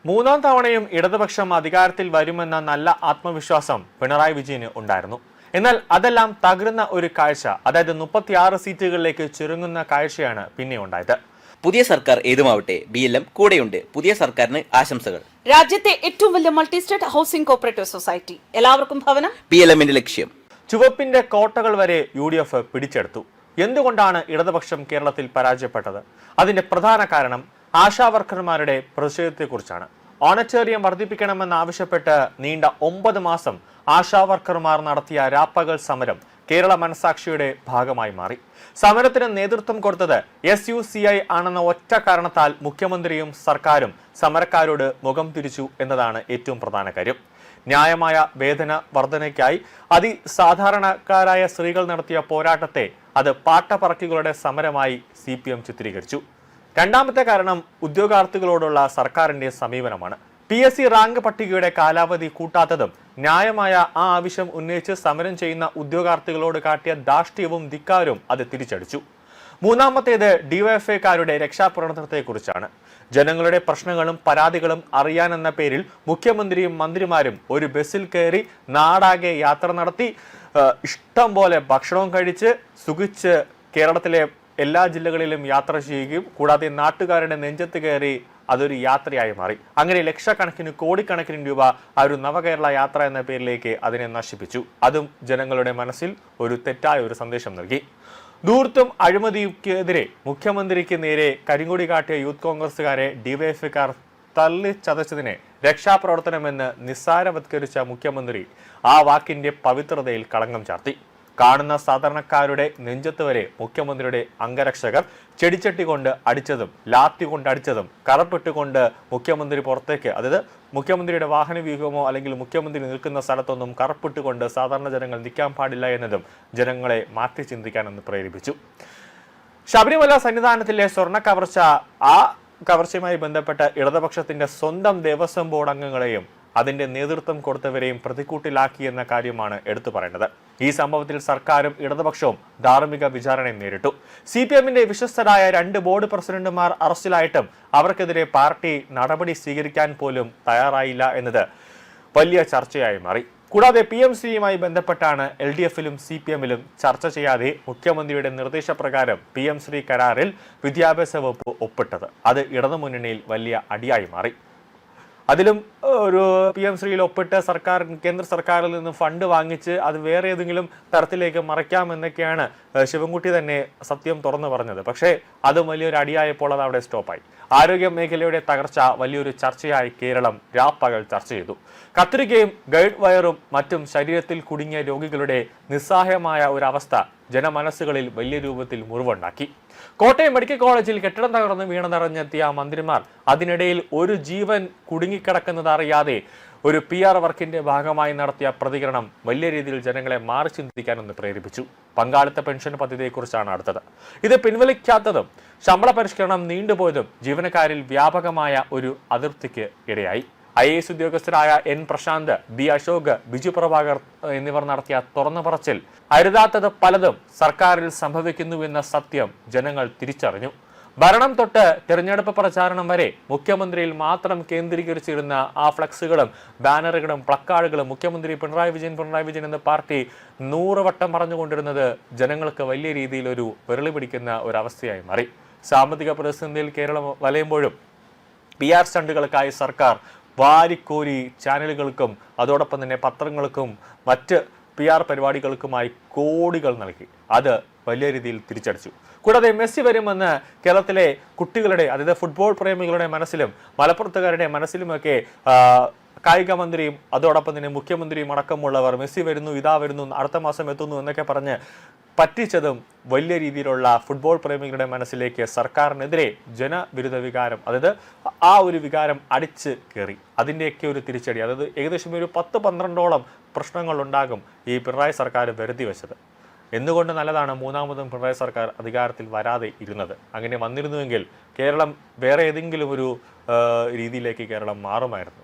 മൂന്നാം തവണയും ഇടതുപക്ഷം അധികാരത്തിൽ വരുമെന്ന നല്ല ആത്മവിശ്വാസം പിണറായി വിജയന് ഉണ്ടായിരുന്നു. എന്നാൽ അതെല്ലാം തകരുന്ന ഒരു കാഴ്ച, അതായത് 36 സീറ്റുകളിലേക്ക് ചുരുങ്ങുന്ന കാഴ്ചയാണ് പിന്നെ ഉണ്ടായത്. പുതിയ സർക്കാർ ഏതുമാവട്ടെ, BLM കൂടെയുണ്ട്. പുതിയ സർക്കാരിന് ആശംസകൾ. രാജ്യത്തെ ഏറ്റവും വലിയ multi state housing cooperative society, എല്ലാവർക്കും ഭവനം, BLMന്റെ ലക്ഷ്യം. ചുവപ്പിന്റെ കോട്ടകൾ വരെ UDF പിടിച്ചെടുത്തു. എന്തുകൊണ്ടാണ് ഇടതുപക്ഷം കേരളത്തിൽ പരാജയപ്പെട്ടത്? അതിന്റെ പ്രധാന കാരണം ആശാവർക്കർമാരുടെ പ്രതിഷേധത്തെക്കുറിച്ചാണ്. ഓണറ്റേറിയം വർദ്ധിപ്പിക്കണമെന്നാവശ്യപ്പെട്ട് നീണ്ട 9 മാസം ആശാവർക്കർമാർ നടത്തിയ രാപ്പകൽ സമരം കേരള മനസാക്ഷിയുടെ ഭാഗമായി മാറി. സമരത്തിന് നേതൃത്വം കൊടുത്തത് SUCI ആണെന്ന ഒറ്റ കാരണത്താൽ മുഖ്യമന്ത്രിയും സർക്കാരും സമരക്കാരോട് മുഖം തിരിച്ചു എന്നതാണ് ഏറ്റവും പ്രധാന കാര്യം. ന്യായമായ വേതന വർധനയ്ക്കായി അതിസാധാരണക്കാരായ സ്ത്രീകൾ നടത്തിയ പോരാട്ടത്തെ അത് പാട്ടപ്പറക്കികളുടെ സമരമായി CPM ചിത്രീകരിച്ചു. രണ്ടാമത്തെ കാരണം ഉദ്യോഗാർത്ഥികളോടുള്ള സർക്കാരിന്റെ സമീപനമാണ്. PSC റാങ്ക് പട്ടികയുടെ കാലാവധി കൂട്ടാത്തതും ന്യായമായ ആ ആവശ്യം ഉന്നയിച്ച് സമരം ചെയ്യുന്ന ഉദ്യോഗാർത്ഥികളോട് കാട്ടിയ ധാർഷ്ട്യവും ധിക്കാരവും അത് തിരിച്ചടിച്ചു. മൂന്നാമത്തേത് DYFIക്കാരുടെ രക്ഷാപ്രവർത്തനത്തെക്കുറിച്ചാണ്. ജനങ്ങളുടെ പ്രശ്നങ്ങളും പരാതികളും അറിയാനെന്ന പേരിൽ മുഖ്യമന്ത്രിയും മന്ത്രിമാരും ഒരു ബസ്സിൽ കയറി നാടാകെ യാത്ര നടത്തി, ഇഷ്ടം പോലെ ഭക്ഷണവും കഴിച്ച് സുഖിച്ച് കേരളത്തിലെ എല്ലാ ജില്ലകളിലും യാത്ര ചെയ്യുകയും കൂടാതെ നാട്ടുകാരുടെ നെഞ്ചത്ത് കയറി അതൊരു യാത്രയായി മാറി. അങ്ങനെ ലക്ഷക്കണക്കിന് കോടിക്കണക്കിന് രൂപ ആ ഒരു നവകേരള യാത്ര എന്ന പേരിലേക്ക് അതിനെ നശിപ്പിച്ചു. അതും ജനങ്ങളുടെ മനസ്സിൽ ഒരു തെറ്റായ ഒരു സന്ദേശം നൽകി. ധൂർത്തും അഴിമതിക്കെതിരെ മുഖ്യമന്ത്രിക്ക് നേരെ കരിങ്കൊടി കാട്ടിയ യൂത്ത് കോൺഗ്രസുകാരെ DYFIക്കാർ തള്ളിച്ചതച്ചതിനെ രക്ഷാപ്രവർത്തനമെന്ന് നിസ്സാരവത്കരിച്ച മുഖ്യമന്ത്രി ആ വാക്കിന്റെ പവിത്രതയിൽ കളങ്കം ചാർത്തി. കാണുന്ന സാധാരണക്കാരുടെ നെഞ്ചത്ത് വരെ മുഖ്യമന്ത്രിയുടെ അംഗരക്ഷകർ ചെടിച്ചട്ടി കൊണ്ട് അടിച്ചതും ലാത്തി കൊണ്ട് അടിച്ചതും കറപ്പിട്ടുകൊണ്ട് മുഖ്യമന്ത്രി പുറത്തേക്ക്, അതായത് മുഖ്യമന്ത്രിയുടെ വാഹന വ്യൂഹമോ അല്ലെങ്കിൽ മുഖ്യമന്ത്രി നിൽക്കുന്ന സ്ഥലത്തൊന്നും കറപ്പിട്ടുകൊണ്ട് സാധാരണ ജനങ്ങൾ നിൽക്കാൻ പാടില്ല എന്നതും ജനങ്ങളെ മാറ്റി ചിന്തിക്കാനെന്ന് പ്രേരിപ്പിച്ചു. ശബരിമല സന്നിധാനത്തിലെ സ്വർണ്ണ കവർച്ച, ആ കവർച്ചയുമായി ബന്ധപ്പെട്ട ഇടതുപക്ഷത്തിന്റെ സ്വന്തം ദേവസ്വം ബോർഡ് അംഗങ്ങളെയും അതിന്റെ നേതൃത്വം കൊടുത്തവരെയും പ്രതിക്കൂട്ടിലാക്കിയെന്ന കാര്യമാണ് എടുത്തു പറയേണ്ടത്. ഈ സംഭവത്തിൽ സർക്കാരും ഇടതുപക്ഷവും ധാർമ്മിക വിചാരണ നേരിട്ടു. CPMന്റെ വിശ്വസ്തരായ 2 ബോർഡ് പ്രസിഡന്റുമാർ അറസ്റ്റിലായിട്ടും അവർക്കെതിരെ പാർട്ടി നടപടി സ്വീകരിക്കാൻ പോലും തയ്യാറായില്ല എന്നത് വലിയ ചർച്ചയായി മാറി. കൂടാതെ PMCയുമായി ബന്ധപ്പെട്ടാണ് LDFലും CPMലും ചർച്ച ചെയ്യാതെ മുഖ്യമന്ത്രിയുടെ നിർദ്ദേശപ്രകാരം PM-ശ്രീ കരാറിൽ വിദ്യാഭ്യാസ വകുപ്പ് ഒപ്പിട്ടത്. അത് ഇടതുമുന്നണിയിൽ വലിയ അടിയായി മാറി. അതിലും ഒരു PM-ശ്രീയിൽ ഒപ്പിട്ട് കേന്ദ്ര സർക്കാരിൽ നിന്ന് ഫണ്ട് വാങ്ങിച്ച് അത് വേറെ ഏതെങ്കിലും തരത്തിലേക്ക് മറയ്ക്കാമെന്നൊക്കെയാണ് ശിവൻകുട്ടി തന്നെ സത്യം തുറന്നു പറഞ്ഞത്. പക്ഷേ അതും വലിയൊരു അടിയായപ്പോൾ അത് അവിടെ സ്റ്റോപ്പായി. ആരോഗ്യ മേഖലയുടെ തകർച്ച വലിയൊരു ചർച്ചയായി കേരളം രാപ്പകൽ ചർച്ച ചെയ്തു. കത്രികയും ഗൈഡ് വയറും മറ്റും ശരീരത്തിൽ കുടുങ്ങിയ രോഗികളുടെ നിസ്സഹായമായ ഒരവസ്ഥ ജനമനസ്സുകളിൽ വലിയ രൂപത്തിൽ മുറിവുണ്ടാക്കി. കോട്ടയം മെഡിക്കൽ കോളേജിൽ കെട്ടിടം തകർന്ന് വീണതറിഞ്ഞെത്തിയ മന്ത്രിമാർ അതിനിടയിൽ ഒരു ജീവൻ കുടുങ്ങിക്കിടക്കുന്നത് അറിയാതെ ഒരു PR വർക്കിന്റെ ഭാഗമായി നടത്തിയ പ്രതികരണം വലിയ രീതിയിൽ ജനങ്ങളെ മാറി ചിന്തിക്കാനൊന്ന് പ്രേരിപ്പിച്ചു. പങ്കാളിത്ത പെൻഷൻ പദ്ധതിയെക്കുറിച്ചാണ് അടുത്തത്. ഇത് പിൻവലിക്കാത്തതും ശമ്പള പരിഷ്കരണം നീണ്ടുപോയതും ജീവനക്കാരിൽ വ്യാപകമായ ഒരു അതൃപ്തിക്ക് ഇടയായി. IAS ഉദ്യോഗസ്ഥരായ N Prashant, B Ashok, Biju Prabhakar എന്നിവർ നടത്തിയ തുറന്നു പറച്ചിൽ അരുതാത്തത് പലതും സർക്കാരിൽ സംഭവിക്കുന്നുവെന്ന സത്യം ജനങ്ങൾ തിരിച്ചറിഞ്ഞു. ഭരണം തൊട്ട് തിരഞ്ഞെടുപ്പ് പ്രചാരണം വരെ മുഖ്യമന്ത്രിയിൽ മാത്രം കേന്ദ്രീകരിച്ചിരുന്ന ആ ഫ്ലക്സുകളും ബാനറുകളും പ്ലക്കാർഡുകളും മുഖ്യമന്ത്രി പിണറായി വിജയൻ എന്ന പാർട്ടി 100 വട്ടം പറഞ്ഞുകൊണ്ടിരുന്നത് ജനങ്ങൾക്ക് വലിയ രീതിയിൽ ഒരു വിരളി പിടിക്കുന്ന ഒരവസ്ഥയായി മാറി. സാമ്പത്തിക പ്രതിസന്ധിയിൽ കേരളം വലയുമ്പോഴും PR സ്റ്റണ്ടുകൾക്കായി സർക്കാർ വാരിക്കോരി ചാനലുകൾക്കും അതോടൊപ്പം തന്നെ പത്രങ്ങൾക്കും മറ്റ് PR പരിപാടികൾക്കുമായി കോടികൾ നൽകി. അത് വലിയ രീതിയിൽ തിരിച്ചടിച്ചു. കൂടാതെ മെസ്സി വരുമെന്ന് കേരളത്തിലെ കുട്ടികളുടെ, അതായത് ഫുട്ബോൾ പ്രേമികളുടെ മനസ്സിലും മലപ്പുറത്തുകാരുടെ മനസ്സിലുമൊക്കെ കായിക മന്ത്രിയും അതോടൊപ്പം തന്നെ മുഖ്യമന്ത്രിയും അടക്കമുള്ളവർ മെസ്സി വരുന്നു, ഇതാ വരുന്നു, അടുത്ത മാസം എത്തുന്നു എന്നൊക്കെ പറഞ്ഞ് പറ്റിച്ചതും വലിയ രീതിയിലുള്ള ഫുട്ബോൾ പ്രേമികളുടെ മനസ്സിലേക്ക് സർക്കാരിനെതിരെ ജനവിരുദ്ധ വികാരം, അതായത് ആ ഒരു വികാരം അടിച്ച് കയറി. അതിൻ്റെയൊക്കെ ഒരു തിരിച്ചടി, അതായത് ഏകദേശം ഒരു 10-12ഓളം പ്രശ്നങ്ങൾ ഉണ്ടാകും ഈ പിണറായി സർക്കാർ വരുത്തി വെച്ചത്. എന്തുകൊണ്ട് നല്ലതാണ് മൂന്നാമതും പിണറായി സർക്കാർ അധികാരത്തിൽ വരാതെ ഇരുന്നത്. അങ്ങനെ വന്നിരുന്നുവെങ്കിൽ കേരളം വേറെ ഏതെങ്കിലും ഒരു രീതിയിലേക്ക് കേരളം മാറുമായിരുന്നു.